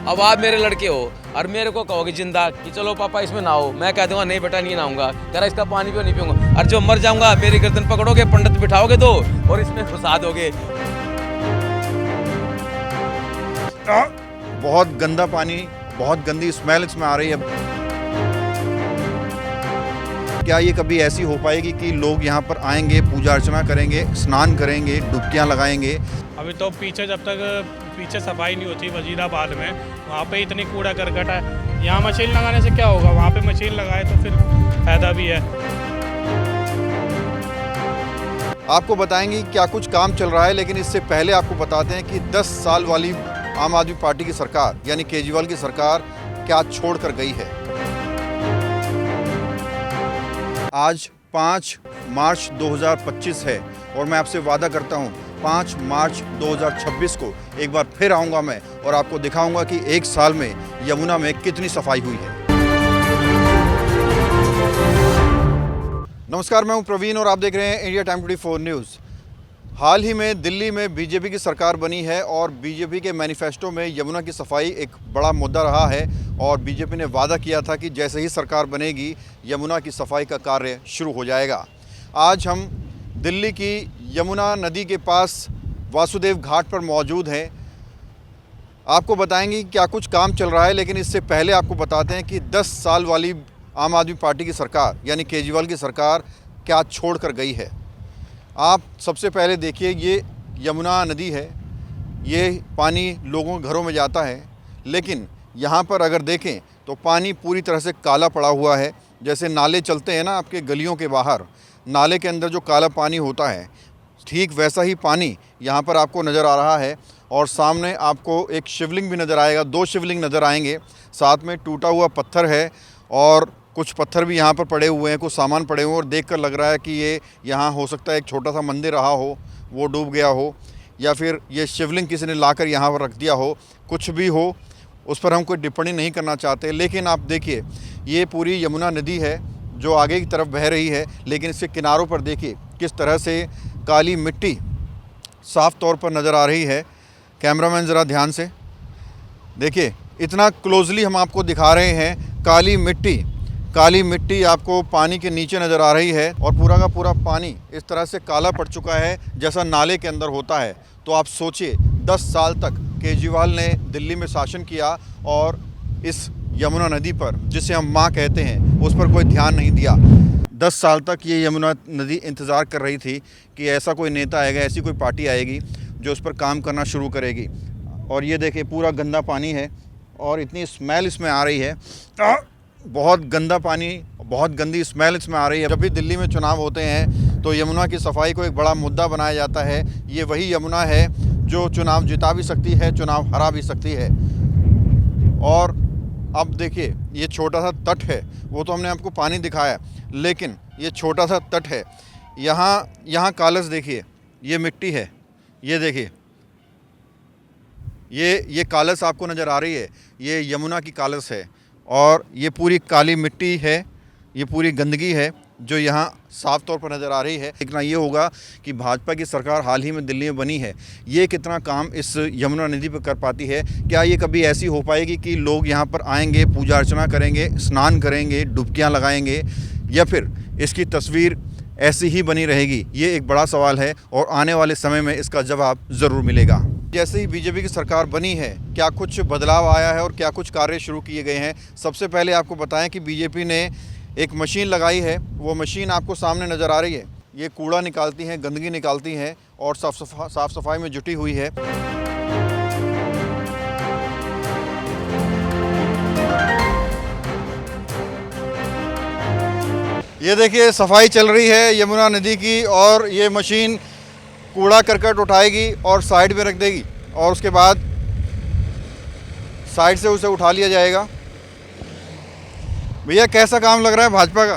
अब आप मेरे लड़के हो और मेरे को कहोगे जिंदा कि चलो पापा इसमें नहाओ, मैं कह दूंगा नहीं बेटा नहीं नहाऊंगा, कह रहा इसका पानी पियो नहीं पीऊंगा। और जो मर जाऊंगा मेरी गर्दन पकड़ोगे, पंडित बिठाओगे दो और इसमें घुसा दोगे। बहुत गंदा पानी, बहुत गंदी स्मेल इसमें आ रही है। क्या ये कभी ऐसी हो पाएगी कि लोग यहाँ पर आएंगे, पूजा अर्चना करेंगे, स्नान करेंगे, डुबकियाँ लगाएंगे? अभी तो पीछे जब तक पीछे सफाई नहीं होती वजीराबाद में, वहाँ पे इतनी कूड़ा करकट है। यहाँ मशीन लगाने से क्या होगा, वहाँ पे मशीन लगाए तो फिर फायदा भी है। आपको बताएंगे क्या कुछ काम चल रहा है, लेकिन इससे पहले आपको बताते हैं कि 10 साल वाली आम आदमी पार्टी की सरकार यानी केजरीवाल की सरकार क्या छोड़ कर गई है। आज 5 मार्च 2025 है और मैं आपसे वादा करता हूं 5 मार्च 2026 को एक बार फिर आऊंगा मैं और आपको दिखाऊंगा कि एक साल में यमुना में कितनी सफाई हुई है। नमस्कार, मैं हूं प्रवीण और आप देख रहे हैं इंडिया टाइम 24 न्यूज़। हाल ही में दिल्ली में बीजेपी की सरकार बनी है और बीजेपी के मैनिफेस्टो में यमुना की सफाई एक बड़ा मुद्दा रहा है और बीजेपी ने वादा किया था कि जैसे ही सरकार बनेगी यमुना की सफाई का कार्य शुरू हो जाएगा। आज हम दिल्ली की यमुना नदी के पास वासुदेव घाट पर मौजूद हैं। आपको बताएंगे क्या कुछ काम चल रहा है, लेकिन इससे पहले आपको बताते हैं कि 10 साल वाली आम आदमी पार्टी की सरकार यानी केजरीवाल की सरकार क्या छोड़ कर गई है। आप सबसे पहले देखिए, ये यमुना नदी है, ये पानी लोगों के घरों में जाता है, लेकिन यहाँ पर अगर देखें तो पानी पूरी तरह से काला पड़ा हुआ है। जैसे नाले चलते हैं ना आपके गलियों के बाहर, नाले के अंदर जो काला पानी होता है, ठीक वैसा ही पानी यहाँ पर आपको नज़र आ रहा है। और सामने आपको एक शिवलिंग भी नज़र आएगा, 2 शिवलिंग नज़र आएंगे, साथ में टूटा हुआ पत्थर है और कुछ पत्थर भी यहाँ पर पड़े हुए हैं, कुछ सामान पड़े हुए हैं और देखकर लग रहा है कि ये यहाँ हो सकता है एक छोटा सा मंदिर रहा हो, वो डूब गया हो, या फिर ये शिवलिंग किसी ने लाकर यहाँ पर रख दिया हो। कुछ भी हो, उस पर हम कोई टिप्पणी नहीं करना चाहते। लेकिन आप देखिए, ये पूरी यमुना नदी है जो आगे की तरफ बह रही है, लेकिन इसके किनारों पर देखिए किस तरह से काली मिट्टी साफ़ तौर पर नज़र आ रही है। कैमरामैन ज़रा ध्यान से देखिए, इतना क्लोजली हम आपको दिखा रहे हैं। काली मिट्टी आपको पानी के नीचे नज़र आ रही है और पूरा का पूरा पानी इस तरह से काला पड़ चुका है जैसा नाले के अंदर होता है। तो आप सोचिए, 10 साल तक केजरीवाल ने दिल्ली में शासन किया और इस यमुना नदी पर, जिसे हम माँ कहते हैं, उस पर कोई ध्यान नहीं दिया। 10 साल तक ये यमुना नदी इंतज़ार कर रही थी कि ऐसा कोई नेता आएगा, ऐसी कोई पार्टी आएगी जो उस पर काम करना शुरू करेगी। और ये देखिए, पूरा गंदा पानी है और इतनी स्मेल इसमें आ रही है, बहुत गंदा पानी, बहुत गंदी स्मेल इसमें आ रही है। जब भी दिल्ली में चुनाव होते हैं तो यमुना की सफाई को एक बड़ा मुद्दा बनाया जाता है। ये वही यमुना है जो चुनाव जिता भी सकती है, चुनाव हरा भी सकती है। और अब देखिए, ये छोटा सा तट है, वो तो हमने आपको पानी दिखाया, लेकिन ये छोटा सा तट है। यहाँ कालस देखिए, ये मिट्टी है, ये देखिए, ये कालस आपको नज़र आ रही है, ये यमुना की कालस है और ये पूरी काली मिट्टी है, ये पूरी गंदगी है जो यहाँ साफ़ तौर पर नज़र आ रही है। देखना ये होगा कि भाजपा की सरकार हाल ही में दिल्ली में बनी है, ये कितना काम इस यमुना नदी पर कर पाती है। क्या ये कभी ऐसी हो पाएगी कि लोग यहाँ पर आएंगे, पूजा अर्चना करेंगे, स्नान करेंगे, डुबकियाँ लगाएंगे, या फिर इसकी तस्वीर ऐसी ही बनी रहेगी? ये एक बड़ा सवाल है और आने वाले समय में इसका जवाब ज़रूर मिलेगा। जैसे ही बीजेपी की सरकार बनी है, क्या कुछ बदलाव आया है और क्या कुछ कार्य शुरू किए गए हैं। सबसे पहले आपको बताएं कि बीजेपी ने एक मशीन लगाई है, वो मशीन आपको सामने नज़र आ रही है। ये कूड़ा निकालती हैं, गंदगी निकालती हैं और साफ़ सफाई में जुटी हुई है। ये देखिए, सफाई चल रही है यमुना नदी की और ये मशीन कूड़ा करकट उठाएगी और साइड में रख देगी और उसके बाद साइड से उसे उठा लिया जाएगा। भैया, कैसा काम लग रहा है भाजपा का?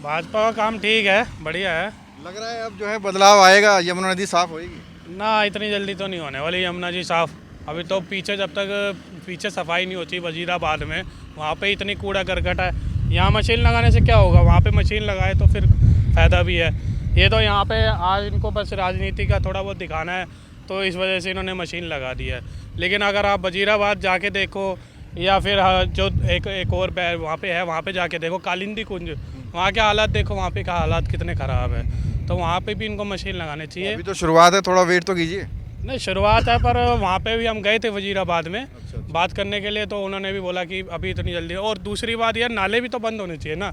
भाजपा का काम ठीक है, बढ़िया है। लग रहा है अब जो है बदलाव आएगा, यमुना नदी साफ़ होएगी? ना, इतनी जल्दी तो नहीं होने वाली यमुना जी साफ़। अभी तो पीछे जब तक पीछे सफाई नहीं होती वजीराबाद में, वहाँ पे इतनी कूड़ा करकट है। यहाँ मशीन लगाने से क्या होगा, वहाँ पे मशीन लगाए तो फिर फ़ायदा भी है। ये तो यहाँ पे आज इनको बस राजनीति का थोड़ा बहुत दिखाना है तो इस वजह से इन्होंने मशीन लगा दी है। लेकिन अगर आप वजीराबाद जाके देखो या फिर जो एक और वहाँ पे है, वहाँ पे जाके देखो कालिंदी कुंज, वहाँ के हालात देखो, वहाँ पे का हालात कितने ख़राब है। तो वहाँ पे भी इनको मशीन लगानी चाहिए। अभी तो शुरुआत है, थोड़ा वेट तो कीजिए। नहीं, शुरुआत है, पर वहाँ पे भी हम गए थे वजीराबाद में बात करने के लिए, तो उन्होंने भी बोला कि अभी इतनी जल्दी। और दूसरी बात यार, नाले भी तो बंद होने चाहिए ना।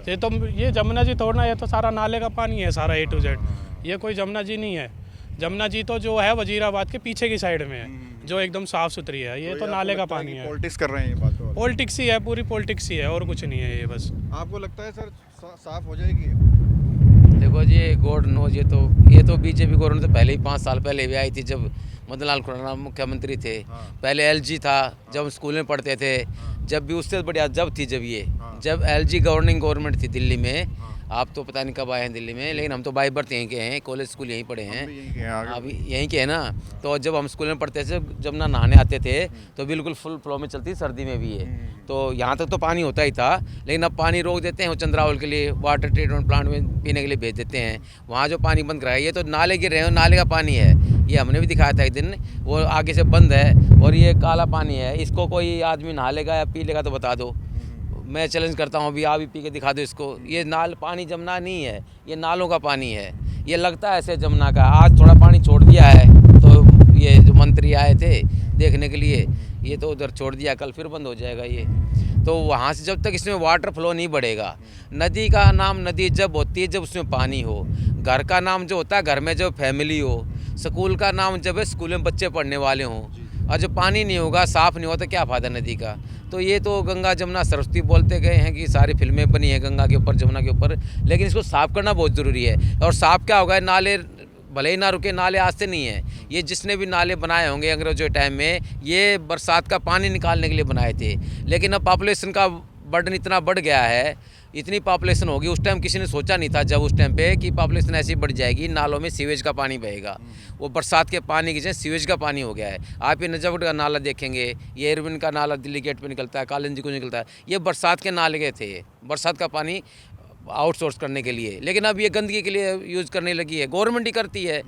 ये तो ये जमुना जी थोड़ा, ये तो सारा नाले का पानी है सारा A to Z। ये कोई जमुना जी नहीं है। जमुना जी तो जो है वजीराबाद के पीछे की साइड में है, जो एकदम साफ़ सुथरी है। ये तो नाले का पानी है। पॉलिटिक्स कर रहे हैं, ये बात तो पॉलिटिक्स ही है, पूरी पॉलिटिक्स ही है, और कुछ नहीं है ये बस। आपको लगता है सर साफ हो जाएगी? देखो जी, गॉड नोज, ये तो बीजेपी गवर्नमेंट तो पहले ही 5 साल पहले भी आई थी, जब मदन लाल खुराना मुख्यमंत्री थे। पहले LG था, जब हम स्कूल में पढ़ते थे, जब भी उससे बढ़िया जब थी, जब LG गवर्निंग गवर्नमेंट थी दिल्ली में। आप तो पता नहीं कब आए हैं दिल्ली में, लेकिन हम तो बाई बर्थ यहीं के हैं, कॉलेज स्कूल यहीं पढ़े हैं, अभी यहीं के हैं ना। तो जब हम स्कूल में पढ़ते थे, जब ना नहाने आते थे तो बिल्कुल फुल फ्लो में चलती, सर्दी में भी है। तो यहाँ तक तो पानी होता ही था, लेकिन अब पानी रोक देते हैं, वो चंद्रावल के लिए वाटर ट्रीटमेंट प्लांट में पीने के लिए भेज देते हैं। वहाँ जो पानी बंद कराया, ये तो नाले गिर रहे हैं, नाले का पानी है। ये हमने भी दिखाया था एक दिन, वो आगे से बंद है और ये काला पानी है। इसको कोई आदमी नहा लेगा या पी लेगा तो बता दो। मैं चैलेंज करता हूँ, अभी आप भी पी के दिखा दो इसको। ये नाल पानी जमुना नहीं है, ये नालों का पानी है। ये लगता है ऐसे जमुना का। आज थोड़ा पानी छोड़ दिया है, तो ये जो मंत्री आए थे देखने के लिए, ये तो उधर छोड़ दिया, कल फिर बंद हो जाएगा ये। तो वहाँ से जब तक इसमें वाटर फ्लो नहीं बढ़ेगा, नदी का नाम नदी जब होती है जब उसमें पानी हो, घर का नाम जो होता है घर में जो फैमिली हो, स्कूल का नाम जब है स्कूल में बच्चे पढ़ने वाले हों। और जब पानी नहीं होगा, साफ़ नहीं होगा, तो क्या फ़ायदा नदी का। तो ये तो गंगा जमुना सरस्वती बोलते गए हैं कि सारी फिल्में बनी हैं गंगा के ऊपर, जमुना के ऊपर, लेकिन इसको साफ़ करना बहुत ज़रूरी है। और साफ़ क्या होगा, नाले भले ही ना रुके, नाले आज से नहीं है, ये जिसने भी नाले बनाए होंगे अंग्रेजों के टाइम में, ये बरसात का पानी निकालने के लिए बनाए थे। लेकिन अब पॉपुलेशन का बर्डन इतना बढ़ गया है, इतनी पॉपुलेशन होगी। उस टाइम किसी ने सोचा नहीं था, जब उस टाइम पे कि पॉपुलेशन ऐसी बढ़ जाएगी, नालों में सीवेज का पानी बहेगा। वो बरसात के पानी की जगह सीवेज का पानी हो गया है। आप ये नजावट का नाला देखेंगे, ये एरविन का नाला दिल्ली गेट पे निकलता है, कालिंदी को निकलता है, ये बरसात के नाले के थे, बरसात का पानी आउटसोर्स करने के लिए। लेकिन अब ये गंदगी के लिए यूज़ करने लगी है, गवर्नमेंट ही करती है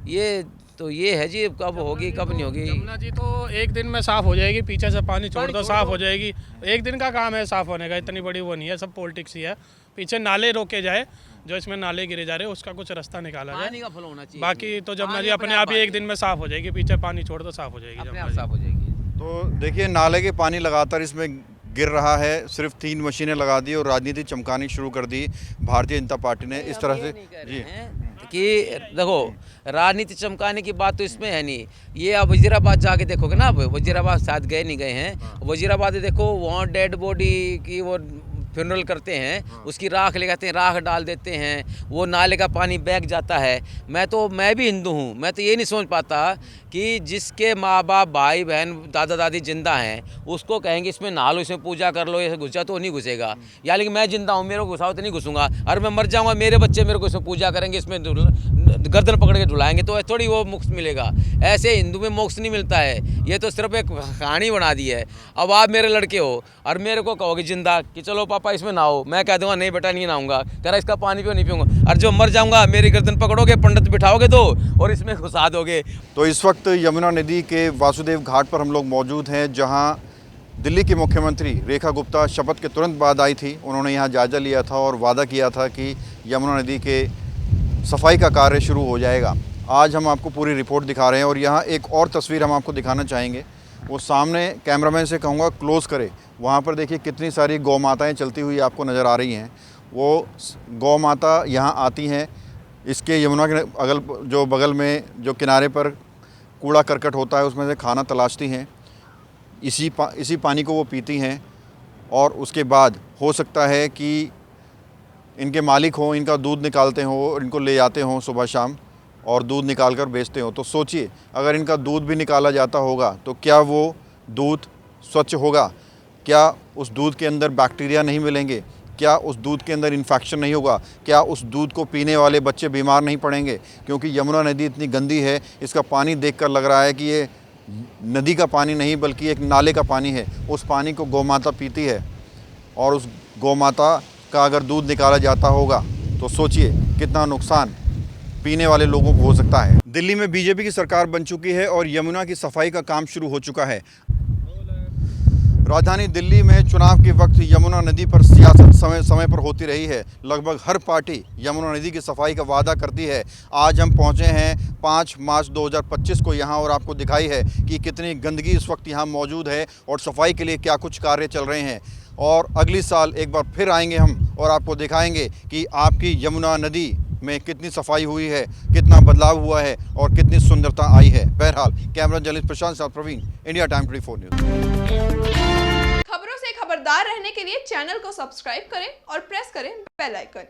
ये। तो ये है जी, कब होगी कब नहीं होगी। जमुना जी तो एक दिन में साफ़ हो जाएगी, पीछे से पानी छोड़ दो साफ़ हो जाएगी। एक दिन का काम है साफ़ होने का, इतनी बड़ी वो नहीं है, सब पॉलिटिक्स ही है। पीछे नाले रोके जाए, जो इसमें नाले गिरे जा रहे हैं उसका कुछ रास्ता निकाला जाए, पानी का फ्लो होना चाहिए। बाकी तो जमुना जी अपने आप ही एक दिन में साफ़ हो जाएगी। पीछे पानी छोड़ दो साफ़ हो जाएगी, अपने जमुना आप जी। साफ हो जाएगी। तो देखिए, नाले के पानी लगातार इसमें गिर रहा है। सिर्फ 3 मशीनें लगा दी और राजनीति चमकानी शुरू कर दी भारतीय जनता पार्टी ने इस तरह से। जी, कि देखो, राजनीति चमकाने की बात तो इसमें है नहीं। ये आप वजीराबाद जाके देखोगे ना, आप वजीराबाद शायद गए नहीं गए हैं, वजीराबाद देखो, वहाँ डेड बॉडी की वो फ्यूनरल करते हैं, उसकी राख ले जाते हैं, राख डाल देते हैं, वो नाले का पानी बह जाता है। मैं भी हिंदू हूँ, मैं तो ये नहीं समझ पाता कि जिसके माँ बाप भाई बहन दादा दादी जिंदा हैं, उसको कहेंगे इसमें नहा लो, इसमें पूजा कर लो, ऐसे घुसा तो नहीं घुसेगा। या लेकिन मैं जिंदा हूँ, मेरे को घुसाओ तो नहीं घुसूंगा, और मैं मर जाऊँगा, मेरे बच्चे मेरे को इसमें पूजा करेंगे, इसमें गर्दन पकड़ के धुलाएंगे, तो थोड़ी वो मोक्ष मिलेगा। ऐसे हिंदू में मोक्ष नहीं मिलता है, ये तो सिर्फ एक कहानी बना दी है। अब आप मेरे लड़के हो और मेरे को कहोगे जिंदा कि चलो पापा इसमें नहाओ, मैं कह दूंगा नहीं बेटा नहीं नहाऊंगा, कह रहा इसका पानी पियो नहीं पीऊंगा, और जो मर जाऊंगा मेरी गर्दन पकड़ोगे, पंडित बिठाओगे दो और इसमें घुसा दोगे। तो इस वक्त यमुना नदी के वासुदेव घाट पर हम लोग मौजूद हैं, जहां दिल्ली की मुख्यमंत्री रेखा गुप्ता शपथ के तुरंत बाद आई थी। उन्होंने यहां जायज़ा लिया था और वादा किया था कि यमुना नदी के सफाई का कार्य शुरू हो जाएगा। आज हम आपको पूरी रिपोर्ट दिखा रहे हैं और यहाँ एक और तस्वीर हम आपको दिखाना चाहेंगे। वो सामने कैमरामैन से कहूँगा क्लोज़ करे, वहाँ पर देखिए कितनी सारी गौ माताएँ चलती हुई आपको नज़र आ रही हैं। वो गौ माता यहाँ आती हैं, इसके यमुना के जो बगल में जो किनारे पर कूड़ा करकट होता है उसमें से खाना तलाशती हैं, इसी पानी को वो पीती हैं, और उसके बाद हो सकता है कि इनके मालिक हों, इनका दूध निकालते हों और इनको ले जाते हों सुबह शाम और दूध निकाल कर बेचते हों। तो सोचिए, अगर इनका दूध भी निकाला जाता होगा तो क्या वो दूध स्वच्छ होगा? क्या उस दूध के अंदर बैक्टीरिया नहीं मिलेंगे? क्या उस दूध के अंदर इन्फेक्शन नहीं होगा? क्या उस दूध को पीने वाले बच्चे बीमार नहीं पड़ेंगे? क्योंकि यमुना नदी इतनी गंदी है, इसका पानी देखकर लग रहा है कि ये नदी का पानी नहीं बल्कि एक नाले का पानी है। उस पानी को गौमाता पीती है और उस गौमाता का अगर दूध निकाला जाता होगा तो सोचिए कितना नुकसान पीने वाले लोगों को हो सकता है। दिल्ली में बीजेपी की सरकार बन चुकी है और यमुना की सफाई का काम शुरू हो चुका है। राजधानी दिल्ली में चुनाव के वक्त यमुना नदी पर सियासत समय समय पर होती रही है। लगभग हर पार्टी यमुना नदी की सफाई का वादा करती है। आज हम पहुंचे हैं 5 मार्च 2025 को यहाँ और आपको दिखाई है कि कितनी गंदगी इस वक्त यहाँ मौजूद है और सफाई के लिए क्या कुछ कार्य चल रहे हैं। और अगली साल एक बार फिर आएंगे हम और आपको दिखाएंगे कि आपकी यमुना नदी में कितनी सफाई हुई है, कितना बदलाव हुआ है और कितनी सुंदरता आई है। बहरहाल कैमरा जर्नलिस्ट प्रशांत साथ प्रवीण, इंडिया टाइम 24 न्यूज़। खबरों से खबरदार रहने के लिए चैनल को सब्सक्राइब करें और प्रेस करें बेल आइकन।